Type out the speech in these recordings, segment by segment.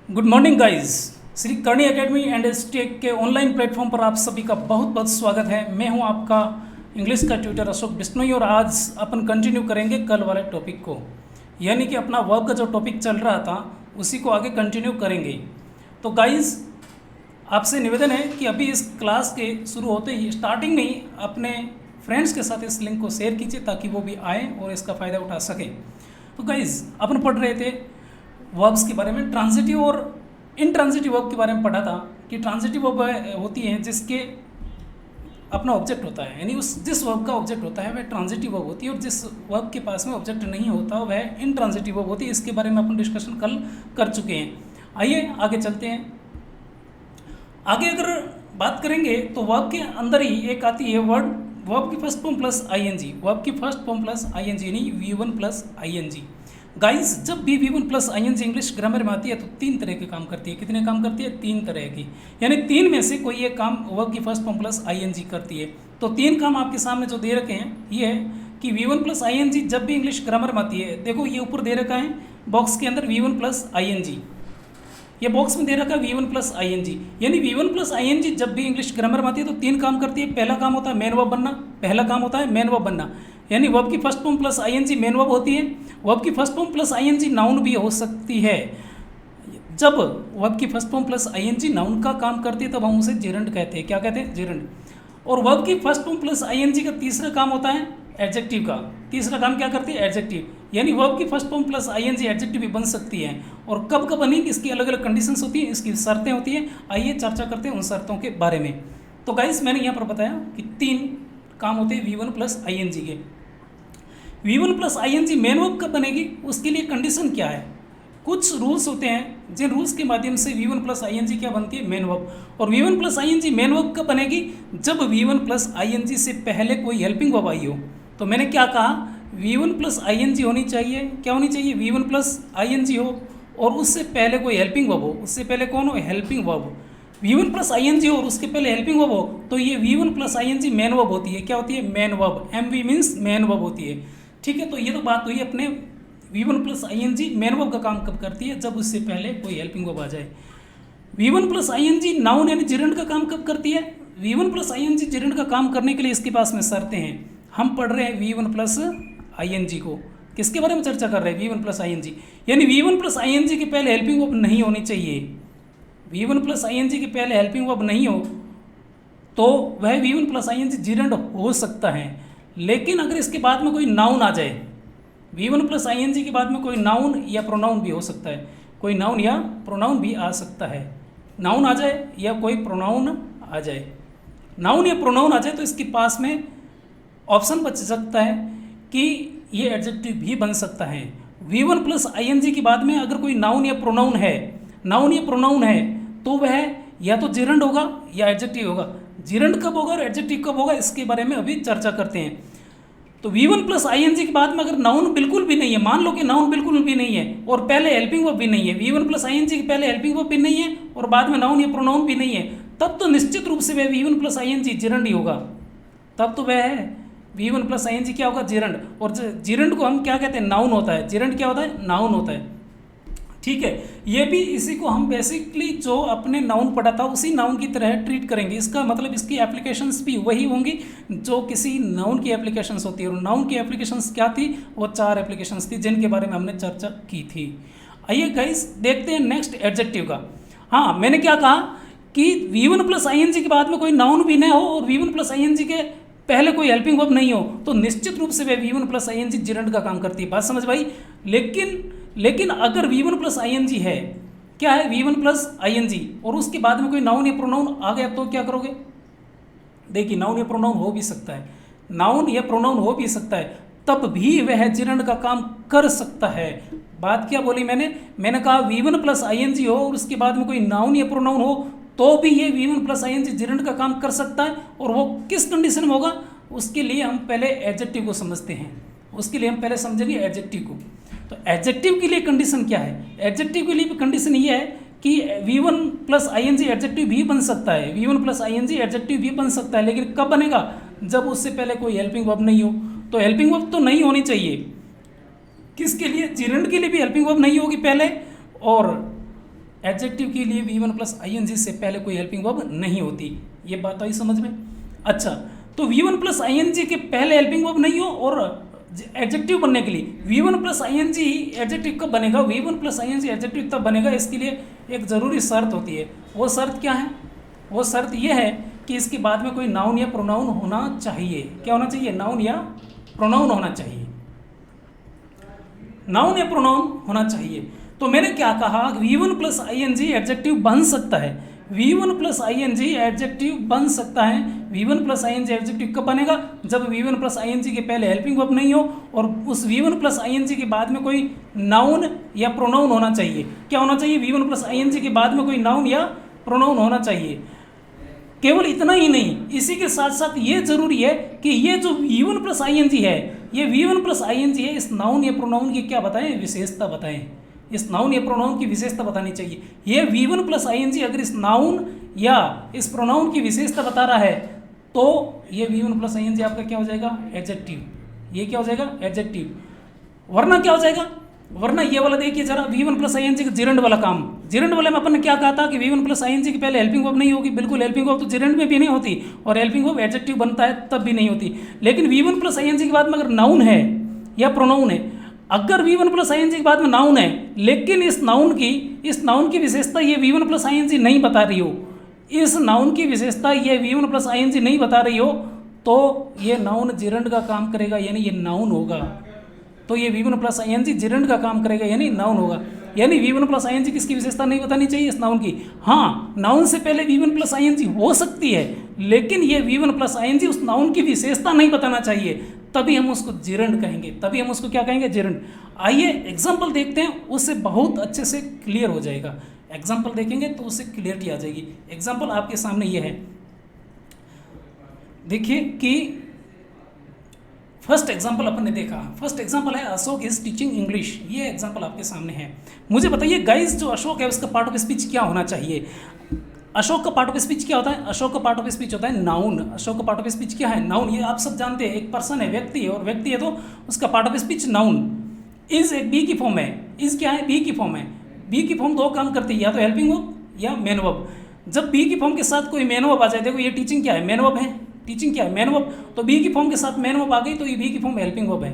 Good morning guys. Shri Karni academy and stake के online platform पर आप सभी का बहुत बहुत स्वागत है। मैं हूं आपका इंग्लिश का ट्यूटर अशोक बिश्नोई और आज अपन कंटिन्यू करेंगे कल वाले टॉपिक को, यानी कि अपना वर्ब का जो टॉपिक चल रहा था उसी को आगे कंटिन्यू करेंगे। तो गाइस आपसे निवेदन है कि अभी इस क्लास के शुरू होते ही स्टार्टिंग में ही अपने फ्रेंड्स के साथ इस लिंक को शेयर कीजिए ताकि वो भी आए और इसका फ़ायदा उठा सकें। तो गाइस अपन पढ़ रहे थे वर्ब्स के बारे में, ट्रांजिटिव और इनट्रांजिटिव वर्ब के बारे में पढ़ा था कि ट्रांजिटिव वर्ब होती है जिसके अपना ऑब्जेक्ट होता है, यानी उस जिस वर्ब का ऑब्जेक्ट होता है वह ट्रांजिटिव वर्ब होती है, और जिस वर्ब के पास में ऑब्जेक्ट नहीं होता वह इनट्रांजिटिव वर्ब होती है। इसके बारे में अपन डिस्कशन कल कर चुके हैं। आइए आगे चलते हैं। आगे अगर बात करेंगे तो वर्ब के अंदर ही एक आती है वर्ब की first form plus ING, verb की फर्स्ट फॉर्म प्लस आईएनजी यानी V1 प्लस आईएनजी। गाइस जब भी V1 plus ING English grammar में आती है तो तीन तरह के काम करती है। कितने काम करती है? तीन तरह की, यानी तीन में से कोई एक काम वर्ब की फर्स्ट फॉर्म प्लस आईएनजी करती है। तो तीन काम आपके सामने जो दे रखे हैं ये है कि V1 प्लस आईएनजी जब भी इंग्लिश ग्रामर में आती है, देखो ये ऊपर दे रखा है बॉक्स के अंदर V1 प्लस आईएनजी, ये बॉक्स में दे रखा है V1 प्लस आईएनजी, यानी V1 प्लस आईएनजी जब भी इंग्लिश ग्रामर में आती है तो तीन काम करती है। पहला काम होता है मेन वर्ब बनना, पहला काम होता है मेन वर्ब बनना, यानी वर्ब की first form plus ING main verb होती है। वर्ब की first form plus ING noun भी हो सकती है। जब वर्ब की first form plus ING noun का काम करती है तब हम उसे जेरंड कहते हैं। क्या कहते हैं? जेरंड। और वर्ब की फर्स्ट फॉर्म प्लस आईएनजी का तीसरा काम होता है एडजेक्टिव का। तीसरा काम क्या करती है? एडजेक्टिव, यानी वर्ब की first form plus ING adjective भी बन सकती है। और कब कब बनेगी इसकी अलग अलग कंडीशंस होती हैं, इसकी शर्तें होती हैं। आइए चर्चा करते हैं उन शर्तों के बारे में। तो गाइस मैंने यहाँ पर बताया कि तीन काम होते हैं V1 प्लस आईएनजी के। V1 plus ING main verb कब बनेगी, उसके लिए कंडीशन क्या है? कुछ रूल्स होते हैं जिन रूल्स के माध्यम से V1 प्लस आईएनजी क्या बनती है? Main verb. और V1 plus ING main verb कब बनेगी? जब V1 प्लस आईएनजी से पहले कोई हेल्पिंग वर्ब आई हो। तो मैंने क्या कहा? V1 प्लस आईएनजी होनी चाहिए। क्या होनी चाहिए? V1 प्लस आईएनजी हो और उससे पहले कोई हेल्पिंग वर्ब हो। उससे पहले कौन हो? Helping verb. V1 plus ING हो और उसके पहले हेल्पिंग वर्ब हो तो ये V1 plus ING main verb होती है। क्या होती है? Main verb. MV means main verb होती है। ठीक है, तो ये तो बात हुई अपने V1 plus ING main verb का काम कब करती है? जब उससे पहले कोई हेल्पिंग वर्ब आ जाए। V1 प्लस आईएनजी नाउन यानी जेरंड का काम कब करती है? V1 प्लस आईएनजी जेरंड का काम करने के लिए इसके पास में शर्तें हैं। हम पढ़ रहे हैं V1 प्लस आईएनजी को। किसके बारे में चर्चा कर रहे हैं? V1 प्लस आईएनजी, यानी V1 प्लस आईएनजी के पहले हेल्पिंग वर्ब नहीं होनी चाहिए। V1 प्लस आईएनजी के पहले हेल्पिंग वर्ब नहीं हो तो वह V1 प्लस आईएनजी जेरंड हो सकता है। लेकिन अगर इसके बाद में कोई नाउन आ जाए, V1 प्लस आईएनजी के बाद में कोई नाउन या प्रोनाउन भी हो सकता है, कोई नाउन या प्रोनाउन भी आ सकता है। नाउन आ जाए या कोई प्रोनाउन आ जाए, नाउन या प्रोनाउन आ जाए तो इसके पास में ऑप्शन बच सकता है कि ये एडजेक्टिव भी बन सकता है। V1 प्लस आईएनजी के बाद में अगर कोई नाउन या प्रोनाउन है, नाउन या प्रोनाउन है तो वह या तो जेरंड होगा या एडजेक्टिव होगा। जेरंड कब होगा और एडजेक्टिव कब होगा इसके बारे में अभी चर्चा करते हैं। तो V1 प्लस आईएनजी के बाद में अगर नाउन बिल्कुल भी नहीं है, मान लो कि नाउन बिल्कुल भी नहीं है और पहले हेल्पिंग वर्ब भी नहीं है, V1 प्लस आईएनजी के पहले हेल्पिंग वर्ब भी नहीं है और बाद में नाउन या प्रोनाउन भी नहीं है, तब तो निश्चित रूप से वह V1 प्लस आईएनजी जेरंड ही होगा। तब तो वह है V1 प्लस आईएनजी क्या होगा? जेरंड। और जेरंड को हम क्या कहते हैं? नाउन होता है। जेरंड क्या होता है? नाउन होता है। ठीक है, ये भी इसी को हम बेसिकली जो अपने नाउन पढ़ा था उसी नाउन की तरह ट्रीट करेंगे। इसका मतलब इसकी एप्लीकेशंस भी वही होंगी जो किसी नाउन की एप्लीकेशंस होती है। और नाउन की एप्लीकेशंस क्या थी? वो चार एप्लीकेशंस थी जिनके बारे में हमने चर्चा की थी। आइए गाइस देखते हैं नेक्स्ट एडजेक्टिव का। हाँ, मैंने क्या कहा कि V1 प्लस आईएनजी के बाद में कोई नाउन भी न हो और V1 प्लस आईएनजी के पहले कोई हेल्पिंग वर्ब नहीं हो तो निश्चित रूप से वह V1 प्लस आईएनजी जेरंड का काम करती है। बात समझ भाई? लेकिन अगर V1 प्लस आईएनजी है, क्या है? V1 प्लस आईएनजी और उसके बाद में कोई नाउन या प्रोनाउन आ गया तो क्या करोगे? देखिए नाउन या प्रोनाउन हो भी सकता है, नाउन या प्रोनाउन हो भी सकता है, तब भी वह जेरंड का काम कर सकता है। बात क्या बोली मैंने कहा V1 प्लस आईएनजी हो और उसके बाद में कोई नाउन या प्रोनाउन हो तो भी ये V1 प्लस आईएनजी जेरंड का काम कर सकता है। और वो किस कंडीशन में होगा? उसके लिए हम पहले एडजेक्टिव को समझते हैं। उसके लिए हम पहले समझेंगे एडजेक्टिव को। तो एडजेक्टिव के लिए कंडीशन क्या है? एडजेक्टिव के लिए कंडीशन ये है कि V1 प्लस आईएनजी एडजेक्टिव भी बन सकता है। V1 प्लस आईएनजी एडजेक्टिव भी बन सकता है, लेकिन कब बनेगा? जब उससे पहले कोई हेल्पिंग वर्ब नहीं हो। तो हेल्पिंग वर्ब तो नहीं होनी चाहिए। किसके लिए? जेरंड के लिए भी हेल्पिंग वर्ब नहीं होगी पहले, और एडजेक्टिव के लिए V1 प्लस ING से पहले कोई हेल्पिंग वर्ब नहीं होती। ये बात आई समझ में? अच्छा, तो V1 प्लस ING के पहले हेल्पिंग वर्ब नहीं हो और एडजेक्टिव बनने के लिए V1 प्लस ING एडजेक्टिव कब बनेगा? V1 प्लस ING एडजेक्टिव तब बनेगा, इसके लिए एक ज़रूरी शर्त होती है। वो शर्त क्या है? वो शर्त ये है कि इसके बाद में कोई नाउन या प्रोनाउन होना चाहिए। क्या होना चाहिए? नाउन या प्रोनाउन होना चाहिए। नाउन या प्रोनाउन होना चाहिए। तो मैंने क्या कहा? V1 प्लस ING एडजेक्टिव बन सकता है। V1 प्लस ING एडजेक्टिव बन सकता है। V1 प्लस ING एडजेक्टिव कब बनेगा? जब V1 प्लस ING के पहले हेल्पिंग वर्ब नहीं हो और उस V1 प्लस ING के बाद में कोई नाउन या प्रोनाउन होना चाहिए। क्या होना चाहिए? V1 प्लस ING के बाद में कोई नाउन या प्रोनाउन होना चाहिए। केवल इतना ही नहीं, इसी के साथ साथ ये जरूरी है कि ये जो V1 प्लस ING है, ये V1 प्लस ING है, इस नाउन या प्रोनाउन की क्या बताएं? विशेषता बताएं। इस नाउन या प्रोनाउन की विशेषता बतानी चाहिए। ये V1 प्लस ING अगर इस नाउन या इस प्रोनाउन की विशेषता बता रहा है तो ये V1 प्लस ING आपका क्या हो जाएगा? एडजेक्टिव। ये क्या हो जाएगा? एडजेक्टिव। वरना क्या हो जाएगा? वरना ये वाला देखिए जरा, V1 प्लस ING का जिरंड वाला काम। जिरंड वाले में अपन ने क्या कहा था कि V1 प्लस ING के पहले हेल्पिंग वर्ब नहीं होगी। बिल्कुल, हेल्पिंग वर्ब तो जिरंड में भी नहीं होती और हेल्पिंग वर्ब एडजेक्टिव बनता है तब भी नहीं होती। लेकिन V1 प्लस ING के बाद में अगर नाउन है या प्रोनाउन है, अगर V1 प्लस ING के बाद में नाउन है लेकिन इस नाउन की विशेषता ये V1 प्लस ING नहीं बता रही हो, इस नाउन की विशेषता ये V1 प्लस ING नहीं बता रही हो, तो ये नाउन जिरंड का काम करेगा, यानी ये नाउन होगा। तो ये V1 प्लस ING जिरंड का काम करेगा, यानी नाउन होगा। यानी V1 प्लस ING किसकी विशेषता नहीं बतानी चाहिए? इस नाउन की। हाँ, नाउन से पहले V1 प्लस ING हो सकती है, लेकिन ये V1 प्लस ING उस नाउन की विशेषता नहीं बताना चाहिए, तभी हम उसको जिरंड कहेंगे। तभी हम उसको क्या कहेंगे? जिरंड। आइए एग्जाम्पल देखते हैं, उससे बहुत अच्छे से क्लियर हो जाएगा। एग्जाम्पल देखेंगे तो उससे क्लियरिटी आ जाएगी। एग्जाम्पल आपके सामने ये है, देखिए कि फर्स्ट एग्जाम्पल अपन ने देखा। फर्स्ट एग्जाम्पल है अशोक इज टीचिंग इंग्लिश। ये एग्जाम्पल आपके सामने है। मुझे बताइए गाइस, जो अशोक है उसका पार्ट ऑफ स्पीच क्या होना चाहिए? अशोक का पार्ट ऑफ स्पीच क्या होता है? अशोक का पार्ट ऑफ स्पीच होता है नाउन। अशोक का पार्ट ऑफ स्पीच क्या है? नाउन। ये आप सब जानते हैं, एक पर्सन है, व्यक्ति है, और व्यक्ति है तो उसका part of speech noun. Is एक बी की फॉर्म है। इज क्या है? बी की फॉर्म है। बी की फॉर्म दो काम करती है, या तो हेल्पिंग वर्ब या मेन वर्ब। जब बी की फॉर्म के साथ कोई मेन वर्ब आ जाए, देखो ये टीचिंग क्या है? मेन वर्ब है। टीचिंग क्या है? Main verb. तो बी की फॉर्म के साथ मेन वर्ब आ गई तो ये बी की फॉर्म हेल्पिंग वर्ब है।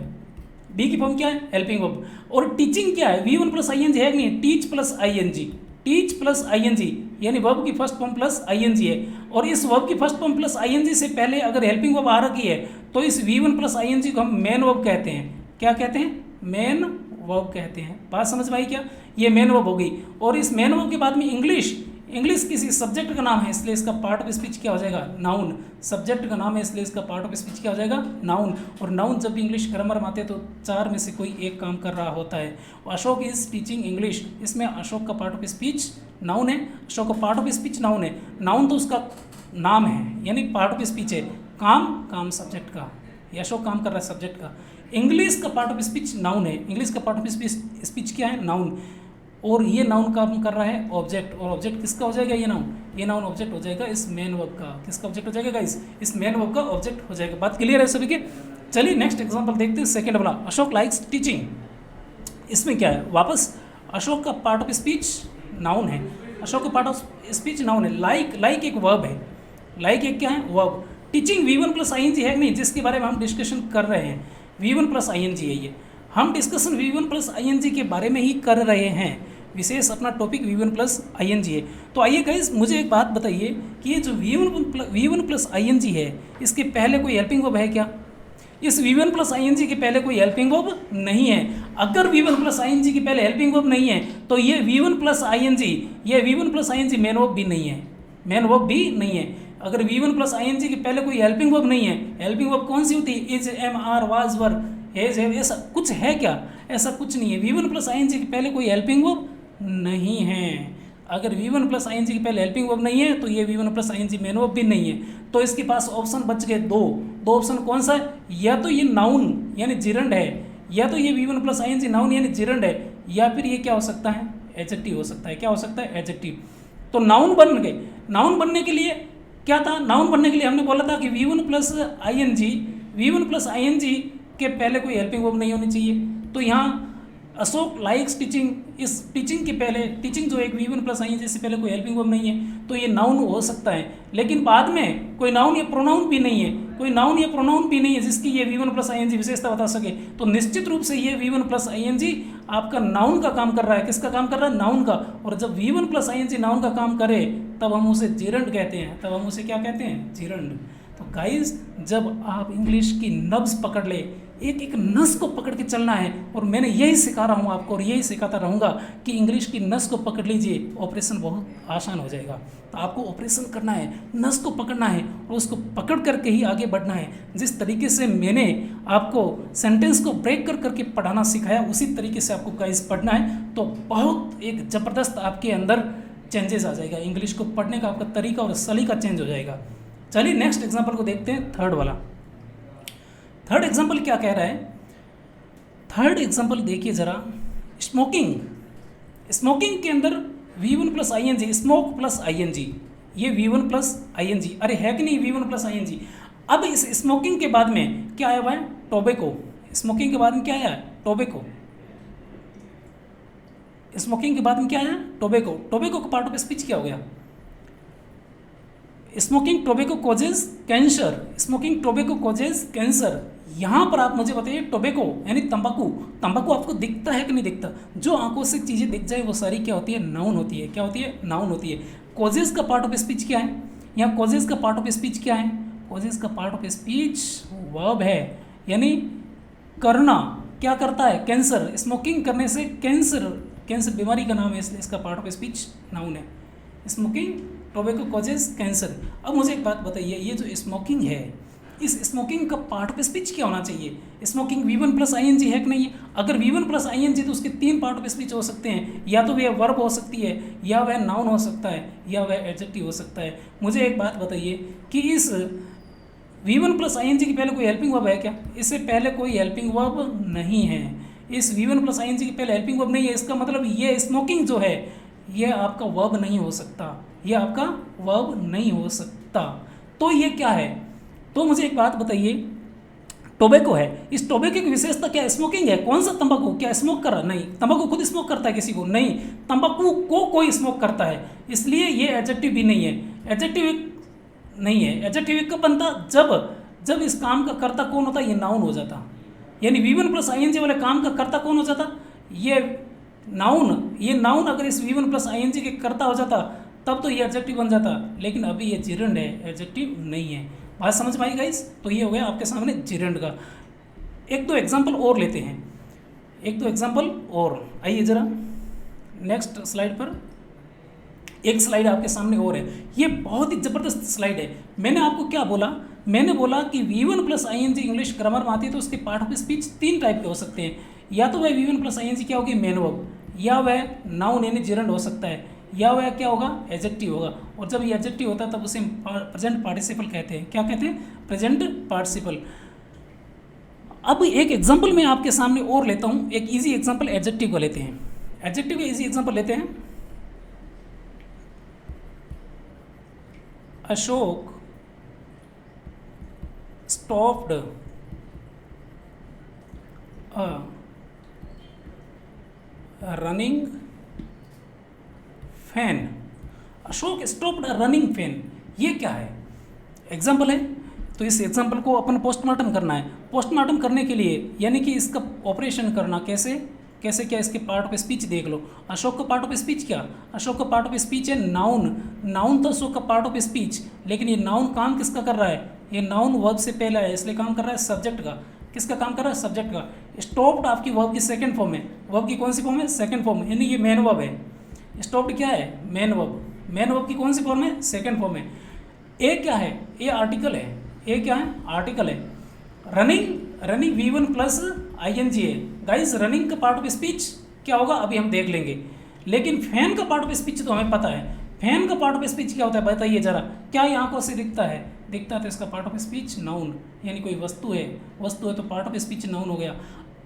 बी की फॉर्म क्या है? Helping verb. और टीचिंग क्या है? V1 प्लस ING है नहीं? Teach plus ING। Teach plus ING यानी वर्ब की फर्स्ट फॉर्म प्लस ING है। और इस वर्ब की फर्स्ट फॉर्म प्लस ING से पहले अगर हेल्पिंग वर्ब आ रखी है तो इस V1 प्लस ING को हम मेन वर्ब कहते हैं। क्या कहते हैं? मेन वर्ब कहते हैं। बात समझ में आई क्या? ये मेन वर्ब हो गई। और इस मेन वर्ब के बाद में इंग्लिश किसी सब्जेक्ट का नाम है, इसलिए इसका पार्ट ऑफ स्पीच क्या हो जाएगा? नाउन। सब्जेक्ट का नाम है इसलिए इसका पार्ट ऑफ स्पीच क्या हो जाएगा? नाउन। और नाउन जब भी इंग्लिश ग्रामर में आते हैं तो चार में से कोई एक काम कर रहा होता है। अशोक इज टीचिंग इंग्लिश, इसमें अशोक का पार्ट ऑफ स्पीच नाउन है। अशोक का पार्ट ऑफ स्पीच नाउन है। नाउन तो उसका नाम है, यानी पार्ट ऑफ स्पीच है। काम सब्जेक्ट का, अशोक काम कर रहा है सब्जेक्ट का। इंग्लिश का पार्ट ऑफ स्पीच नाउन है। इंग्लिश का पार्ट ऑफ स्पीच क्या है? नाउन। और ये नाउन काम कर रहा है ऑब्जेक्ट। और ऑब्जेक्ट किसका हो जाएगा? ये नाउन ऑब्जेक्ट हो जाएगा इस मेन वर्ब का। किसका ऑब्जेक्ट हो जाएगा गाइस? इस मेन वर्ब का ऑब्जेक्ट हो जाएगा। बात क्लियर है सभी के? चलिए नेक्स्ट एग्जांपल देखते हैं, सेकंड वाला। Ashok likes teaching. इसमें क्या है? वापस अशोक का पार्ट ऑफ स्पीच नाउन है। अशोक का पार्ट ऑफ स्पीच नाउन है। लाइक एक वर्ब है। लाइक एक क्या है? Verb. Teaching V1 plus ING है नहीं, जिसके बारे में हम डिस्कशन कर रहे हैं। V1 प्लस ING है ये। हम डिस्कशन V1 प्लस ING के बारे में ही कर रहे हैं। विशेष अपना टॉपिक V1 प्लस ING है। तो आइए गाइस, मुझे एक बात बताइए कि ये जो V1 प्लस ING है, इसके पहले कोई हेल्पिंग वर्ब है क्या? इस V1 प्लस ING के पहले कोई हेल्पिंग वर्ब नहीं है। अगर V1 प्लस ING के पहले हेल्पिंग वर्ब नहीं है तो ये V1 plus ING main verb भी नहीं है। मेन वर्ब भी नहीं है। अगर V1 प्लस ING के पहले कोई हेल्पिंग वर्ब नहीं है, हेल्पिंग वर्ब कौन सी होती है? Is, am, are, was, were, has, have, ऐसा कुछ है क्या? ऐसा कुछ नहीं है। V1 प्लस ING के पहले कोई हेल्पिंग वर्ब नहीं है। अगर V1 प्लस ING के पहले हेल्पिंग वर्ब नहीं है तो ये V1 plus ING main verb भी नहीं है। तो इसके पास ऑप्शन बच गए दो ऑप्शन। कौन सा है? या तो ये नाउन यानी जिरंड है, या तो ये V1 प्लस ING नाउन यानी जिरंड है, या फिर ये क्या हो सकता है? एडजेक्टिव हो सकता है। क्या हो सकता है? एडजेक्टिव। तो नाउन बन गए। नाउन बनने के लिए क्या था? नाउन बनने के लिए हमने बोला था कि V1 प्लस ING के पहले कोई हेल्पिंग वर्ब नहीं होनी चाहिए। तो यहाँ अशोक लाइक्स टीचिंग, इस टीचिंग के पहले, टीचिंग जो एक V1 प्लस आई से पहले कोई हेल्पिंग वर्ब नहीं है तो ये नाउन हो सकता है, लेकिन बाद में कोई नाउन या प्रोनाउन भी नहीं है, कोई नाउन या प्रोनाउन भी नहीं है जिसकी ये V1 प्लस आई विशेषता बता सके, तो निश्चित रूप से ये V1 प्लस आई आपका नाउन का काम कर रहा है। किसका काम कर रहा है? नाउन का। और जब V1 प्लस आई नाउन का काम करे तब हम उसे जिरंड कहते हैं, तब हम उसे क्या कहते हैं? जिरंड। तो गाइस, जब आप इंग्लिश की नब्ज पकड़ ले, एक एक नस को पकड़ के चलना है, और मैंने यही सिखा रहा हूँ आपको और यही सिखाता रहूँगा कि इंग्लिश की नस को पकड़ लीजिए, ऑपरेशन बहुत आसान हो जाएगा। तो आपको ऑपरेशन करना है, नस को पकड़ना है और उसको पकड़ करके ही आगे बढ़ना है। जिस तरीके से मैंने आपको सेंटेंस को ब्रेक कर करके पढ़ाना सिखाया, उसी तरीके से आपको गाइस पढ़ना है, तो बहुत एक ज़बरदस्त आपके अंदर चेंजेस आ जाएगा। इंग्लिश को पढ़ने का आपका तरीका और सलीका चेंज हो जाएगा। चलिए नेक्स्ट एग्जाम्पल को देखते हैं, थर्ड वाला। थर्ड एग्जाम्पल क्या कह रहा है? थर्ड एग्जाम्पल देखिए ज़रा, स्मोकिंग। स्मोकिंग के अंदर V1 प्लस आई, स्मोक प्लस आई, ये V1 प्लस आई, अरे है कि नहीं V1 प्लस आई। अब इस स्मोकिंग के बाद में क्या आया हुआ है? टोबैको। स्मोकिंग के बाद में क्या आया है? टोबैको। स्मोकिंग के बाद में क्या आया? टोबैको। टोबैको का पार्ट ऑफ स्पीच क्या हो गया? Smoking tobacco causes cancer. Smoking tobacco causes cancer. यहाँ पर आप मुझे बताइए, टोबैको यानी तंबाकू, तंबाकू आपको दिखता है कि नहीं दिखता? जो आंखों से चीज़ें दिख जाए वो सारी क्या होती है? नाउन होती है। क्या होती है? नाउन होती है। कॉजेज का पार्ट ऑफ स्पीच क्या है? यहाँ कॉजेज का पार्ट ऑफ स्पीच क्या है? कॉजेज का पार्ट ऑफ स्पीच वर्ब है, यानी करना। क्या करता है? कैंसर। स्मोकिंग करने से कैंसर, कैंसर बीमारी का नाम है, इसलिए इसका पार्ट ऑफ स्पीच नाउन है। Smoking tobacco causes cancer. अब मुझे एक बात बताइए, ये जो स्मोकिंग है, इस स्मोकिंग का पार्ट ऑफ स्पीच क्या होना चाहिए? स्मोकिंग V1 प्लस आई है कि नहीं? अगर V1 प्लस आई तो उसके 3 पार्ट ऑफ स्पीच हो सकते हैं, या तो वह वर्ब हो सकती है, या वह नाउन हो सकता है, या वह एडजेक्टिव हो सकता है। मुझे एक बात बताइए कि इस V1 प्लस आई के पहले कोई हेल्पिंग वर्ब है क्या? इससे पहले कोई हेल्पिंग वर्ब नहीं है। इस V1 प्लस आई के पहले हेल्पिंग वर्ब नहीं है, इसका मतलब ये स्मोकिंग जो है ये आपका वर्ब नहीं हो सकता, ये आपका वर्ब नहीं हो सकता। तो ये क्या है? तो मुझे एक बात बताइए, टोबैको है, इस टोबैको की विशेषता क्या? स्मोकिंग है। कौन सा तंबाकू? क्या स्मोक कर रहा? नहीं। तंबाकू खुद स्मोक करता है किसी को? नहीं। तंबाकू को कोई स्मोक करता है, इसलिए ये एडजेक्टिव भी नहीं है। एडजेक्टिव नहीं है। एडजेक्टिव कब बनता? जब इस काम का कर्ता कौन होता? ये नाउन हो जाता। यानी V1 प्लस आई वाले काम का कर्ता कौन हो जाता? ये नाउन। ये नाउन अगर इस V1 प्लस आई के कर्ता हो जाता तब तो ये एडजेक्टिव बन जाता, लेकिन अभी ये जिरंड है, एडजेक्टिव नहीं है। बात समझ में आई गाइस? तो ये हो गया आपके सामने जिरंड का। एक दो एग्जाम्पल और लेते हैं, एक दो एग्जाम्पल और। आइए ज़रा नेक्स्ट स्लाइड पर। एक स्लाइड आपके सामने और है, ये बहुत ही ज़बरदस्त स्लाइड है। मैंने आपको क्या बोला? मैंने बोला कि V1 प्लस आई इंग्लिश ग्रामर में आती है तो उसके पार्ट ऑफ स्पीच 3 टाइप के हो सकते हैं। या तो वह V1 प्लस आई क्या होगी? मेन वर्ब, या वह नाउन यानी जिरंड हो सकता है, या वह क्या होगा? एडजेक्टिव होगा। और जब ये एडजेक्टिव होता है तब उसे प्रेजेंट पार्टिसिपल कहते हैं। क्या कहते हैं? Present participle. अब एक एग्जांपल मैं आपके सामने और लेता हूँ, एक इजी एग्जांपल एडजेक्टिव को लेते हैं। एडजेक्टिव का इजी एग्जांपल लेते हैं। Ashok stopped a running fan। Ashok stopped a running fan, ये क्या है? एग्जाम्पल है, तो इस एग्जाम्पल को अपन पोस्टमार्टम करना है। पोस्टमार्टम करने के लिए यानी कि इसका ऑपरेशन करना कैसे कैसे क्या? इसके पार्ट ऑफ स्पीच देख लो। अशोक का पार्ट ऑफ स्पीच क्या? अशोक का पार्ट ऑफ स्पीच है नाउन। नाउन तो अशोक का पार्ट ऑफ स्पीच, लेकिन ये नाउन काम किसका कर रहा है? ये नाउन वर्ब से पहला है, इसलिए काम कर रहा है सब्जेक्ट का। किसका काम कर रहा है? सब्जेक्ट का। स्टॉप्ड आपकी वर्ब की सेकंड फॉर्म है। वर्ब की कौन सी फॉर्म है? सेकंड फॉर्म, यानी ये मेन वर्ब है। स्टॉप्ड क्या है? Main verb. मेन वर्ब की कौन सी फॉर्म है? सेकंड फॉर्म है। ए क्या है? ए आर्टिकल है। ए क्या है? आर्टिकल है। Running, running V1 plus ING है। गाइस रनिंग का पार्ट ऑफ स्पीच क्या होगा अभी हम देख लेंगे, लेकिन फैन का पार्ट ऑफ स्पीच तो हमें पता है। फैन का पार्ट ऑफ स्पीच क्या होता है बताइए जरा? क्या ये आंखों से दिखता है? दिखता है, तो इसका पार्ट ऑफ स्पीच नाउन, यानी कोई वस्तु है। वस्तु है तो पार्ट ऑफ स्पीच नाउन हो गया।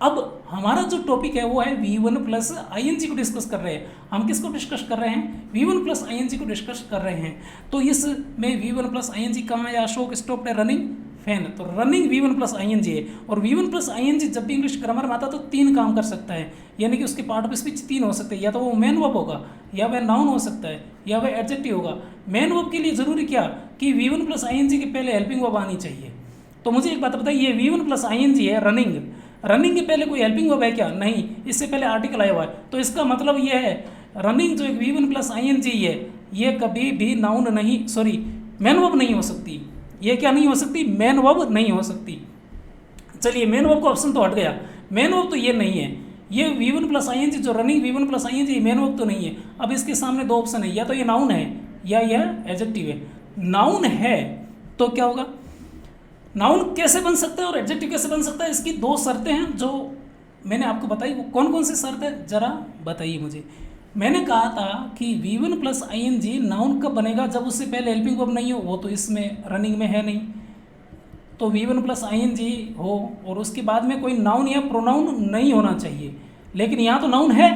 अब हमारा जो टॉपिक है वो है V1 प्लस ING को डिस्कस कर रहे हैं। हम किसको डिस्कस कर रहे हैं? V1 प्लस ING को डिस्कस कर रहे हैं। तो इसमें V1 प्लस ING कहाँ है? अशोक स्टॉप्ड रनिंग फैन, तो रनिंग V1 प्लस ING है। और V1 प्लस ING जब भी इंग्लिश ग्रामर में आता है तो 3 काम कर सकता है, यानी कि उसके पार्ट ऑफ स्पीच 3 हो सकते हैं, या तो वो मेन वर्ब होगा, या वह नाउन हो सकता है, या वह एडजेक्टिव होगा। मेन वर्ब के लिए ज़रूरी क्या कि V1 प्लस ING के पहले हेल्पिंग वर्ब आनी चाहिए। तो मुझे एक बात बताइए, ये V1 प्लस ING है रनिंग, रनिंग के पहले कोई हेल्पिंग वर्ब है क्या? नहीं, इससे पहले आर्टिकल आया हुआ है। तो इसका मतलब ये है रनिंग जो एक V1 प्लस ING है ये कभी भी नाउन नहीं, सॉरी मेन वर्ब नहीं हो सकती। ये क्या नहीं हो सकती? मेन वर्ब नहीं हो सकती। चलिए मेन वर्ब का ऑप्शन तो हट गया, मेन वर्ब तो ये नहीं है। ये V1 प्लस ING जो running V1 plus ING main verb तो नहीं है। अब इसके सामने 2 ऑप्शन है, या तो ये नाउन है या यह एडजेक्टिव है। नाउन है तो क्या होगा? नाउन कैसे बन सकता है और एडजेक्टिव कैसे बन सकता है? इसकी 2 शर्तें हैं जो मैंने आपको बताई। वो कौन कौन सी शर्त है जरा बताइए मुझे। मैंने कहा था कि V1 प्लस ING नाउन कब बनेगा? जब उससे पहले हेल्पिंग वर्ब नहीं हो, वो तो इसमें रनिंग में है नहीं। तो V1 प्लस ING हो और उसके बाद में कोई नाउन या प्रोनाउन नहीं होना चाहिए, लेकिन यहाँ तो नाउन है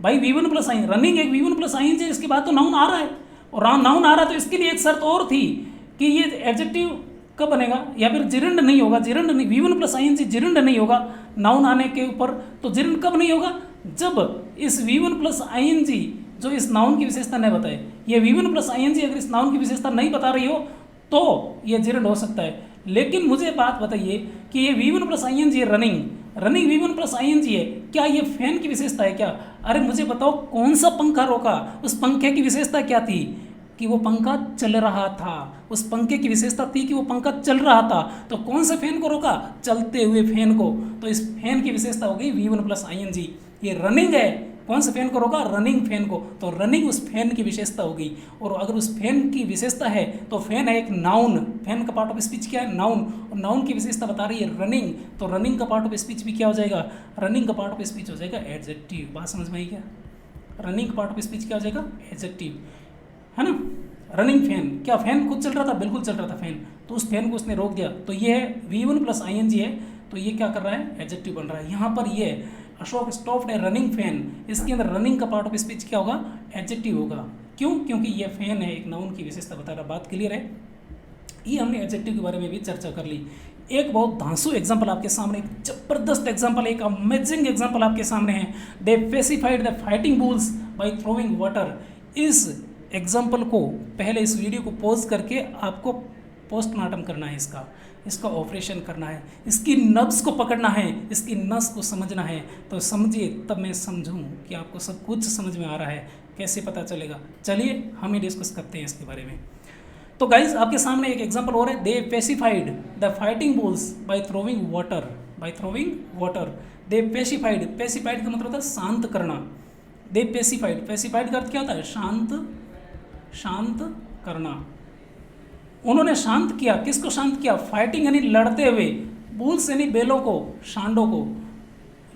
भाई। V1 प्लस ING रनिंग एक V1 प्लस ING, इसके बाद तो नाउन आ रहा है, और नाउन आ रहा है तो इसके लिए एक शर्त और थी कि ये एडजेक्टिव कब बनेगा, या फिर जिरंड नहीं होगा। जिरंड नहीं, V1 प्लस ING जिरंड नहीं होगा नाउन आने के ऊपर। तो जिरंड कब नहीं होगा? जब इस V1 प्लस ING जो इस नाउन की विशेषता नहीं बताए, ये V1 प्लस ING अगर इस नाउन की विशेषता नहीं बता रही हो तो ये जिरंड हो सकता है। लेकिन मुझे बात बताइए कि ये V1 plus ING running, running V1 plus ING है, क्या ये फैन की विशेषता है क्या? अरे मुझे बताओ कौन सा पंखा रोका? उस पंखे की विशेषता क्या थी? कि वो पंखा चल रहा था। उस पंखे की विशेषता थी कि वो पंखा चल रहा था। तो कौन से फैन को रोका? चलते हुए फैन को। तो इस फैन की विशेषता हो गई V1 प्लस ING। ये रनिंग है, कौन से फैन को रोका? रनिंग फैन को। तो रनिंग उस फैन की विशेषता हो गई। और अगर उस फैन की विशेषता है तो फैन है एक नाउन। फैन का पार्ट ऑफ स्पीच क्या है? नाउन। और नाउन की विशेषता बता रही है रनिंग, तो रनिंग का पार्ट ऑफ स्पीच भी क्या हो जाएगा? रनिंग का पार्ट ऑफ स्पीच हो जाएगा एडजेक्टिव। बात समझ में आई क्या? रनिंग का पार्ट ऑफ स्पीच क्या हो जाएगा? एडजेक्टिव, है ना। रनिंग फैन, क्या फैन खुद चल रहा था? बिल्कुल चल रहा था फैन। तो उस फैन को उसने रोक दिया। तो ये है V1 प्लस ING है, तो ये क्या कर रहा है? एडजेक्टिव बन रहा है। यहाँ पर ये अशोक स्टॉप्ड ए रनिंग फैन, इसके अंदर रनिंग का पार्ट ऑफ स्पीच क्या होगा? एडजेक्टिव होगा। क्यों? क्योंकि ये फैन है, एक नाउन की विशेषता बता रहा। बात क्लियर है? ये हमने एडजेक्टिव के बारे में भी चर्चा कर ली। एक बहुत धांसू एग्जाम्पल आपके सामने, एक जबरदस्त एग्जाम्पल, एक अमेजिंग एग्जाम्पल आपके सामने है। They pacified the fighting bulls by throwing water. इस एग्जाम्पल को पहले इस वीडियो को पॉज करके आपको पोस्टमार्टम करना है, इसका ऑपरेशन करना है, इसकी नब्ज को पकड़ना है, इसकी नस को समझना है। तो समझिए तब मैं समझूं कि आपको सब कुछ समझ में आ रहा है। कैसे पता चलेगा? चलिए हम ही डिस्कस करते हैं इसके बारे में। तो गाइज आपके सामने एक एग्जाम्पल और है। They pacified the fighting bulls by throwing water. By throwing water they pacified. Pacified का मतलब होता है शांत करना। दे पेसिफाइड, पेसिफाइड का अर्थ क्या होता है? शांत करना। उन्होंने शांत किया, किसको शांत किया? फाइटिंग यानी लड़ते हुए, बुल्स यानी बैलों को, सांडों को,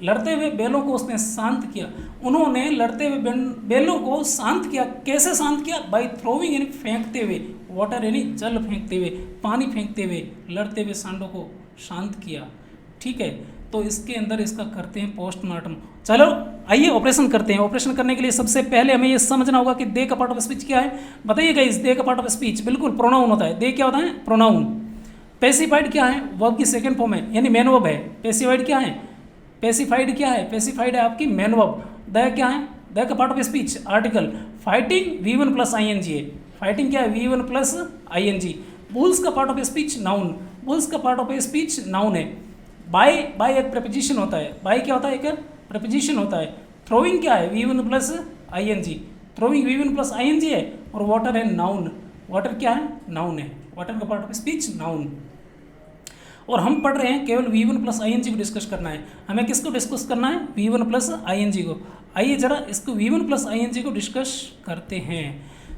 लड़ते हुए बैलों को उसने शांत किया। उन्होंने लड़ते हुए बैलों को शांत किया। कैसे शांत किया? बाय थ्रोइंग यानी फेंकते हुए, वाटर यानी जल फेंकते हुए, पानी फेंकते हुए, लड़ते हुए सांडों को शांत किया। ठीक है, तो इसके अंदर इसका करते हैं पोस्टमार्टम। चलो आइए ऑपरेशन करते हैं। ऑपरेशन करने के लिए सबसे पहले हमें ये समझना होगा कि दे का पार्ट ऑफ स्पीच क्या है। बताइएगा, इस दे का पार्ट ऑफ स्पीच बिल्कुल प्रोनाउन होता है। दे क्या होता है? प्रोनाउन। पेसिफाइड क्या है? वर्ब की सेकंड फॉर्म है, यानी मेन वर्ब है। पेसिफाइड क्या है? पेसिफाइड क्या है? पेसिफाइड है आपकी मेन वर्ब। द क्या है? द का part of speech article. Fighting V1 plus ING है। फाइटिंग क्या है? V1 plus ING। बुल्स का part of speech noun. Bulls का पार्ट ऑफ स्पीच नाउन है। बाय एक प्रपोजिशन होता है। बाय क्या होता है? एक प्रपोजिशन होता है। थ्रोइंग क्या है? V1 plus ING। Throwing V1 plus ING है। और वाटर है नाउन। वाटर क्या है? नाउन है। वाटर का पार्ट ऑफ स्पीच नाउन। और हम पढ़ रहे हैं केवल V1 प्लस ING को डिस्कस करना है। हमें किसको डिस्कस करना है? V1 प्लस ING को। आइए जरा इसको V1 प्लस ING को डिस्कस करते हैं।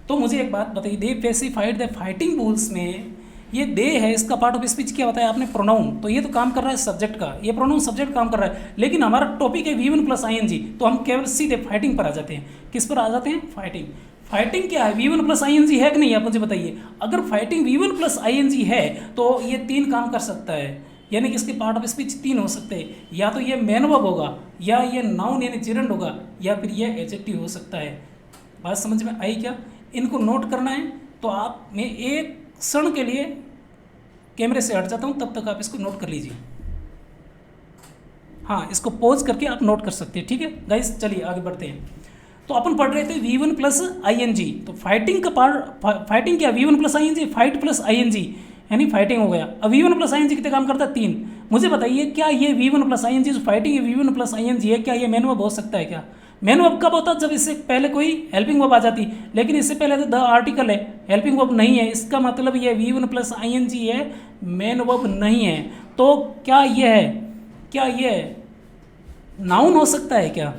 तो मुझे एक बात बताइए, दे पेसिफाइड द फाइटिंग बुल्स में ये दे है, इसका पार्ट ऑफ स्पीच क्या बताया आपने? प्रोनाउन। तो ये तो काम कर रहा है सब्जेक्ट का, ये प्रोनाउन सब्जेक्ट काम कर रहा है। लेकिन हमारा टॉपिक है V1 प्लस ING, तो हम केवल सीधे फाइटिंग पर आ जाते हैं। किस पर आ जाते हैं? फाइटिंग। फाइटिंग क्या है? V1 प्लस ING है कि नहीं? आप मुझे बताइए। अगर फाइटिंग V1 प्लस ING है तो ये 3 काम कर सकता है, यानी कि इसके पार्ट ऑफ स्पीच 3 हो सकते हैं। या तो ये मेन वर्ब होगा, या ये नाउन यानी जिरंड होगा, या फिर ये एडजेक्टिव हो सकता है। बात समझ में आई क्या? इनको नोट करना है तो आप में एक क्षण के लिए कैमरे से हट जाता हूँ, तब तक आप इसको नोट कर लीजिए। हाँ, इसको पॉज करके आप नोट कर सकते हैं। ठीक है गाइस, चलिए आगे बढ़ते हैं। तो अपन पढ़ रहे थे V1 प्लस ING। तो फाइटिंग का पार्ट, फाइटिंग क्या, V1 plus ING, fight plus ING यानी फाइटिंग हो गया। अब V1 प्लस ING कितने काम करता है, 3। मुझे बताइए क्या ये V1 प्लस ING जो फाइटिंग है V1 प्लस ING है, क्या ये मैन वर्ब हो सकता है क्या? मैन वर्ब कब होता है, जब इससे पहले कोई हेल्पिंग वर्ब आ जाती, लेकिन इससे पहले तो द आर्टिकल है, हेल्पिंग वर्ब नहीं है। इसका मतलब ये V1 प्लस ING है, मैन वर्ब नहीं है। तो क्या ये है, क्या ये नाउन हो सकता है क्या,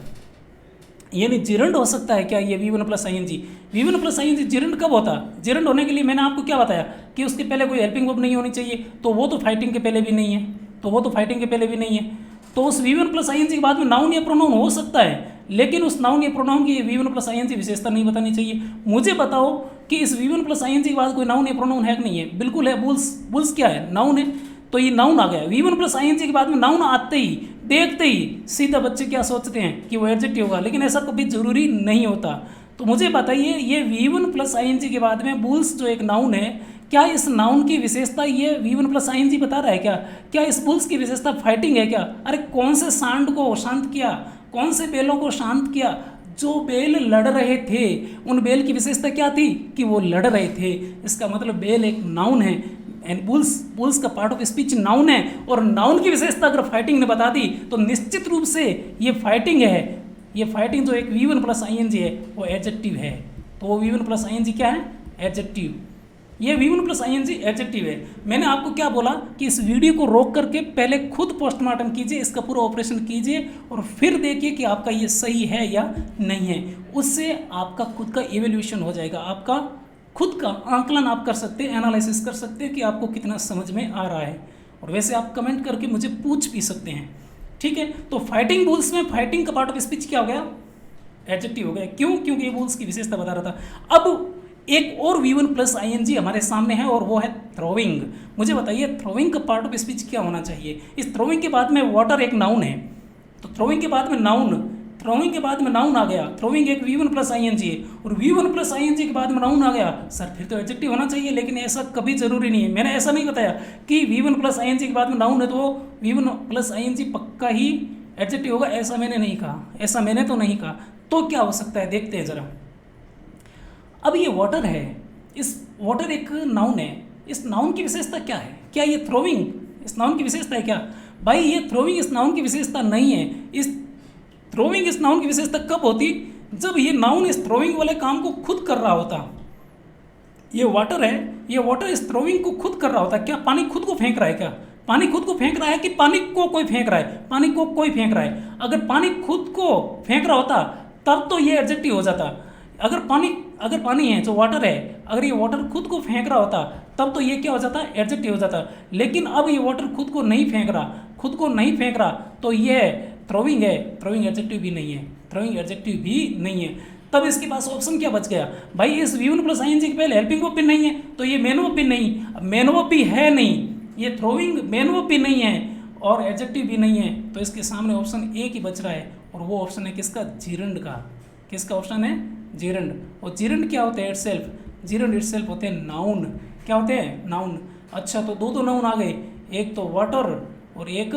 यानी जिरंड हो सकता है क्या ये V1 plus ING? V1 plus ING gerund कब होता? जिरंड होने के लिए मैंने आपको क्या बताया कि उसके पहले कोई हेल्पिंग वर्ब नहीं होनी चाहिए, तो वो तो फाइटिंग के पहले भी नहीं है, तो वो तो फाइटिंग के पहले भी नहीं है। तो उस V1 प्लस ING के बाद में नाउन या प्रोनाउन हो सकता है, लेकिन उस नाउन या प्रोनाउन की V1 प्लस ING विशेषता नहीं बतानी चाहिए। मुझे बताओ कि इस V1 प्लस ING के बाद कोई नाउन या प्रोनाउन है कि नहीं है? बिल्कुल है। बुल्स, बुल्स क्या है, नाउन है। तो ये नाउन आ गया। V1 प्लस ING के बाद में नाउन आते ही, देखते ही सीधा बच्चे क्या सोचते हैं कि वो एडजेक्टिव होगा, लेकिन ऐसा कभी जरूरी नहीं होता। तो मुझे बताइए ये V1 प्लस ING के बाद में बुल्स जो एक नाउन है, क्या इस नाउन की विशेषता ये V1 प्लस ING बता रहा है क्या? क्या इस बुल्स की विशेषता फाइटिंग है क्या? अरे कौन से सांड को शांत किया, कौन से बेलों को शांत किया? जो बेल लड़ रहे थे, उन बेल की विशेषता क्या थी कि वो लड़ रहे थे। इसका मतलब बेल एक नाउन है, एंड बुल्स का पार्ट ऑफ स्पीच नाउन है, और नाउन की विशेषता अगर फाइटिंग ने बता दी तो निश्चित रूप से ये फाइटिंग है। ये फाइटिंग जो एक V1 प्लस ING है वो एडजेक्टिव है। तो वो V1 प्लस ING क्या है, एडजेक्टिव। ये V1 प्लस ING एडजेक्टिव है। मैंने आपको क्या बोला कि इस वीडियो को रोक करके पहले खुद पोस्टमार्टम कीजिए, इसका पूरा ऑपरेशन कीजिए, और फिर देखिए कि आपका ये सही है या नहीं है। उससे आपका खुद का इवेल्यूशन हो जाएगा, आपका खुद का आंकलन आप कर सकते हैं, एनालिसिस कर सकते हैं कि आपको कितना समझ में आ रहा है। और वैसे आप कमेंट करके मुझे पूछ भी सकते हैं। ठीक है, तो फाइटिंग बुल्स में फाइटिंग का पार्ट ऑफ स्पीच क्या हो गया, एडजेक्टिव हो गया। क्यों? क्योंकि ये बुल्स की विशेषता बता रहा था। अब एक और V1 प्लस ING हमारे सामने है, और वो है थ्रोइंग। मुझे बताइए थ्रोइंग का पार्ट ऑफ स्पीच क्या होना चाहिए? इस थ्रोइंग के बाद में वाटर एक नाउन है, तो थ्रोइंग के बाद में नाउन, थ्रोइंग के बाद में नाउन आ गया। थ्रोइंग एक V1 प्लस ING है, और V1 प्लस ING के बाद में नाउन आ गया। सर फिर तो एडजेक्टिव होना चाहिए, लेकिन ऐसा कभी जरूरी नहीं है। मैंने ऐसा नहीं बताया कि V1 प्लस ING के बाद में नाउन है तो V1 प्लस ING पक्का ही एडजेक्टिव होगा, ऐसा मैंने नहीं कहा, ऐसा मैंने तो नहीं कहा। तो क्या हो सकता है, देखते हैं जरा। अब ये वाटर है, इस वाटर एक नाउन है, इस नाउन की विशेषता क्या है? क्या ये थ्रोइंग इस नाउन की विशेषता है क्या? भाई ये थ्रोइंग इस नाउन की विशेषता नहीं है। इस थ्रोइंग इस नाउन की विशेषता कब होती? जब ये नाउन इस थ्रोइंग वाले काम को खुद कर रहा होता। ये वाटर है, ये वाटर इस थ्रोइंग को खुद कर रहा होता। क्या पानी खुद को फेंक रहा है क्या? पानी खुद को फेंक रहा है कि पानी को कोई फेंक रहा है? पानी को कोई फेंक रहा है। अगर पानी खुद को फेंक रहा होता तब तो ये एडजेक्टिव हो जाता। अगर पानी है जो वाटर है, अगर ये वाटर खुद को फेंक रहा होता तब तो ये क्या हो जाता, एडजेक्टिव हो जाता। लेकिन अब ये वाटर खुद को नहीं फेंक रहा, खुद को नहीं फेंक रहा, तो ये थ्रोइंग है। थ्रोइंग एडजेक्टिव भी नहीं है, थ्रोइंग एडजेक्टिव भी नहीं है। तब इसके पास ऑप्शन क्या बच गया भाई? इस V1 प्लस ING के पहले हेल्पिंग वर्ब भी नहीं है, तो ये मेन वर्ब भी नहीं, मेन वर्ब भी है नहीं, ये थ्रोइंग मेन वर्ब भी नहीं है और एडजेक्टिव भी नहीं है। तो इसके सामने ऑप्शन एक ही बच रहा है, और वो ऑप्शन है किसका, जिरंड का। किसका ऑप्शन है, जिरंड। और जिरंड क्या होते हैं, इटसेल्फ, जिरंड इटसेल्फ होते हैं नाउन। क्या होते हैं, नाउन। अच्छा, तो दो नाउन आ गए, एक तो वाटर और एक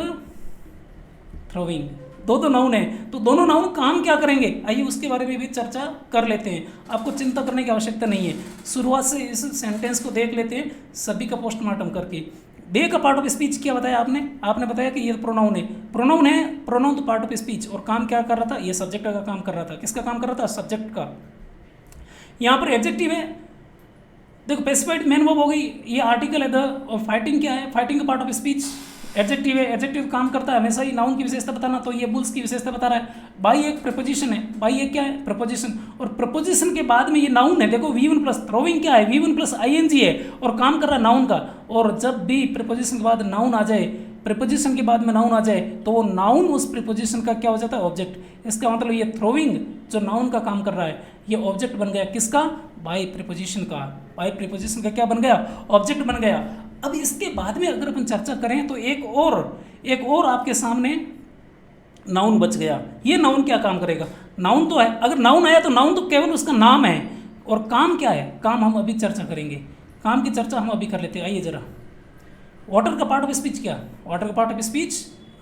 थ्रोइंग, दो नाउन है। तो दोनों नाउन काम क्या करेंगे, आइए उसके बारे में भी चर्चा कर लेते हैं। आपको चिंता करने की आवश्यकता नहीं है, शुरुआत से इस सेंटेंस को देख लेते हैं सभी का पोस्टमार्टम करके। डे का पार्ट ऑफ स्पीच क्या बताया आपने बताया कि ये प्रोनाउन है। प्रोनाउन तो पार्ट ऑफ स्पीच, और काम क्या कर रहा था, ये सब्जेक्ट का काम कर रहा था। किसका काम कर रहा था, सब्जेक्ट का। यहाँ पर एडजेक्टिव है, देखो स्पेसिफाइड मेन वर्ब हो गई, ये आर्टिकल है द, और फाइटिंग क्या है, फाइटिंग का पार्ट ऑफ स्पीच एडजेक्टिव है। एडजेक्टिव काम करता है हमेशा ही नाउन की विशेषता बताना, तो ये बुल्स की विशेषता बता रहा है। बाई एक प्रपोजिशन है, बाई एक क्या है, प्रपोजिशन, और प्रपोजिशन के बाद में ये नाउन है। देखो V1 प्लस थ्रोइंग क्या है, V1 प्लस ING है, और काम कर रहा है नाउन का। और जब भी प्रपोजिशन के बाद नाउन आ जाए, प्रपोजिशन के बाद में नाउन आ जाए, तो वो नाउन उस प्रपोजिशन का क्या हो जाता है, ऑब्जेक्ट। इसका मतलब ये थ्रोइंग जो नाउन का काम कर रहा है, ये ऑब्जेक्ट बन गया किसका, बाई प्रीपोजिशन का। बाई प्रीपोजिशन का क्या बन गया, ऑब्जेक्ट बन गया। अब इसके बाद में अगर अपन चर्चा करें तो एक और आपके सामने नाउन बच गया। ये नाउन क्या काम करेगा, नाउन तो है, अगर नाउन आया तो नाउन तो केवल उसका नाम है, और काम क्या है, काम हम अभी चर्चा करेंगे, काम की चर्चा हम अभी कर लेते हैं। आइए जरा, वाटर का पार्ट ऑफ स्पीच क्या? वाटर का पार्ट ऑफ स्पीच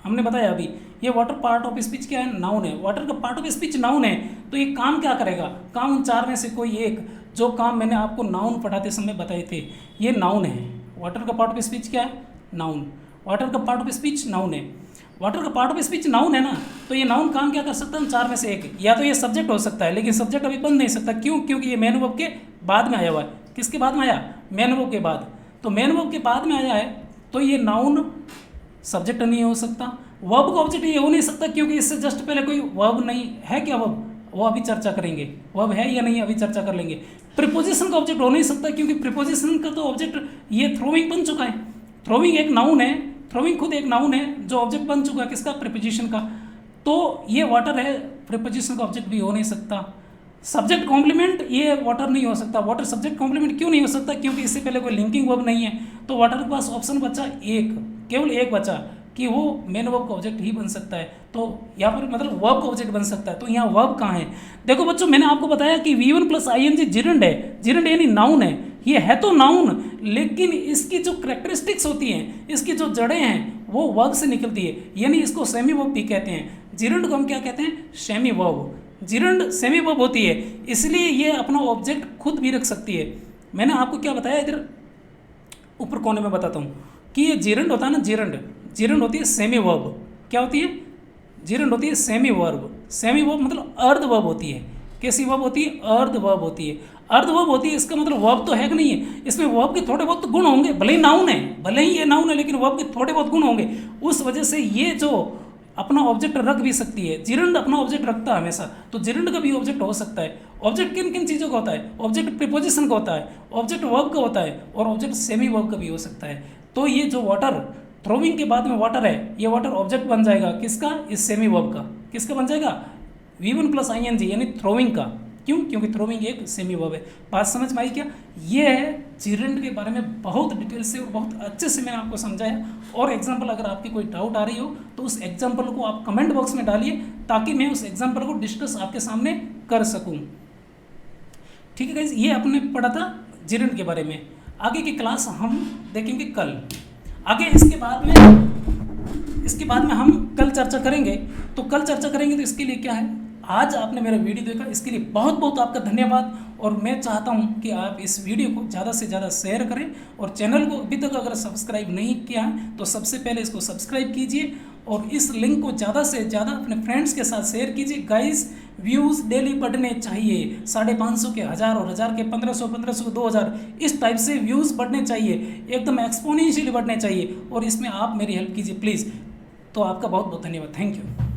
हमने बताया अभी, ये वाटर पार्ट ऑफ स्पीच क्या है? नाउन है। वाटर का पार्ट ऑफ स्पीच नाउन है, तो ये काम क्या करेगा? काम उन चार में से कोई एक, जो काम मैंने आपको नाउन पढ़ाते समय बताए थे, ये नाउन है। वाटर का पार्ट ऑफ स्पीच क्या है? नाउन। वाटर का पार्ट ऑफ स्पीच नाउन है। वाटर का पार्ट ऑफ स्पीच नाउन है ना, तो ये नाउन काम क्या कर सकता है? चार में से एक, या तो ये सब्जेक्ट हो सकता है, लेकिन सब्जेक्ट अभी बन नहीं सकता। क्यों? क्योंकि ये मेन वर्ब के बाद में आया हुआ है। किसके बाद में आया? मेन वर्ब के बाद। तो मेन वर्ब के बाद में आया है, तो ये नाउन सब्जेक्ट नहीं हो सकता। वर्ब का ऑब्जेक्ट ये हो नहीं सकता, क्योंकि इससे जस्ट पहले कोई वर्ब नहीं है। क्या वर्ब? वो अभी चर्चा करेंगे, वर्ब है या नहीं अभी चर्चा कर लेंगे। प्रीपोजिशन का ऑब्जेक्ट हो नहीं सकता, क्योंकि प्रीपोजिशन का तो ऑब्जेक्ट ये थ्रोइंग बन चुका है। थ्रोइंग एक नाउन है, थ्रोइंग खुद एक नाउन है जो ऑब्जेक्ट बन चुका है किसका? प्रीपोजिशन का। तो ये वाटर है, प्रीपोजिशन का ऑब्जेक्ट भी हो नहीं सकता। सब्जेक्ट कॉम्प्लीमेंट, ये वाटर नहीं हो सकता। वाटर सब्जेक्ट कॉम्प्लीमेंट क्यों नहीं हो सकता? क्योंकि इससे पहले कोई लिंकिंग वर्ब नहीं है। तो वाटर के पास ऑप्शन बचा एक, केवल एक बचा कि वो मेन वर्ब का ऑब्जेक्ट ही बन सकता है। तो यहाँ पर मतलब वर्ब का ऑब्जेक्ट बन सकता है। तो यहाँ वर्ब कहाँ है? देखो बच्चों, मैंने आपको बताया कि V1 + ing जिरंड है। जिरंड यानी नाउन है। ये है तो नाउन, लेकिन इसकी जो करेक्टरिस्टिक्स होती हैं, इसकी जो जड़ें हैं, वो वर्ब से निकलती है, यानी इसको सेमी वर्ब भी कहते हैं। जिरंड को हम क्या कहते हैं? Semi verb. Gerund semi verb होती है, इसलिए ये अपना ऑब्जेक्ट खुद भी रख सकती है। मैंने आपको क्या बताया, इधर ऊपर कोने में बताता हूँ कि ये जिरंड होता है ना, जिरंड होती है सेमी वर्ब। क्या होती है? जिरंड होती है सेमी वर्ब। सेमी वर्ब मतलब अर्ध वर्ब होती है। कैसी वर्ब होती है? अर्ध वर्ब होती है। अर्ध वर्ब होती है, इसका मतलब वर्ब तो है कि नहीं है, इसमें वर्ब के थोड़े बहुत गुण होंगे। भले ही नाउन है, भले ही ये नाउन है, लेकिन वर्ब के थोड़े बहुत गुण होंगे। उस वजह से ये जो अपना ऑब्जेक्ट रख भी सकती है। जिरंड अपना ऑब्जेक्ट रखता है हमेशा, तो जिरंड का भी ऑब्जेक्ट हो सकता है। ऑब्जेक्ट किन किन चीज़ों का होता है? ऑब्जेक्ट प्रीपोजिशन का होता है, ऑब्जेक्ट वर्ब का होता है, और ऑब्जेक्ट सेमी वर्ब का भी हो सकता है। तो ये जो वाटर, थ्रोइंग के बाद में वाटर है, ये वाटर ऑब्जेक्ट बन जाएगा किसका? इस सेमी वर्ब का। किसका बन जाएगा? V1 + ing यानी थ्रोइंग का। क्यों? क्योंकि थ्रोइंग एक सेमी वर्ब है। बात समझ में आई क्या? ये है जिरंड के बारे में बहुत डिटेल से और बहुत अच्छे से मैंने आपको समझाया। और एग्जाम्पल अगर आपकी कोई डाउट आ रही हो तो उस एग्जाम्पल को आप कमेंट बॉक्स में डालिए, ताकि मैं उस एग्जाम्पल को डिस्कस आपके सामने कर सकूँ। ठीक है गाइस, ये आपने पढ़ा था जिरंड के बारे में। आगे की क्लास हम देखेंगे कल। आगे इसके बाद में हम कल चर्चा करेंगे। तो कल चर्चा करेंगे तो इसके लिए क्या है, आज आपने मेरा वीडियो देखा, इसके लिए बहुत बहुत आपका धन्यवाद। और मैं चाहता हूं कि आप इस वीडियो को ज़्यादा से ज़्यादा शेयर करें, और चैनल को अभी तक अगर सब्सक्राइब नहीं किया है तो सबसे पहले इसको सब्सक्राइब कीजिए, और इस लिंक को ज़्यादा से ज़्यादा अपने फ्रेंड्स के साथ शेयर कीजिए। गाइस, व्यूज़ डेली बढ़ने चाहिए, 550 के, 1000 और 1000 के 1500, 1500 के 2000, इस टाइप से व्यूज़ बढ़ने चाहिए, एकदम एक्सपोनेंशियली बढ़ने चाहिए। और इसमें आप मेरी हेल्प कीजिए प्लीज़। तो आपका बहुत बहुत धन्यवाद। Thank you.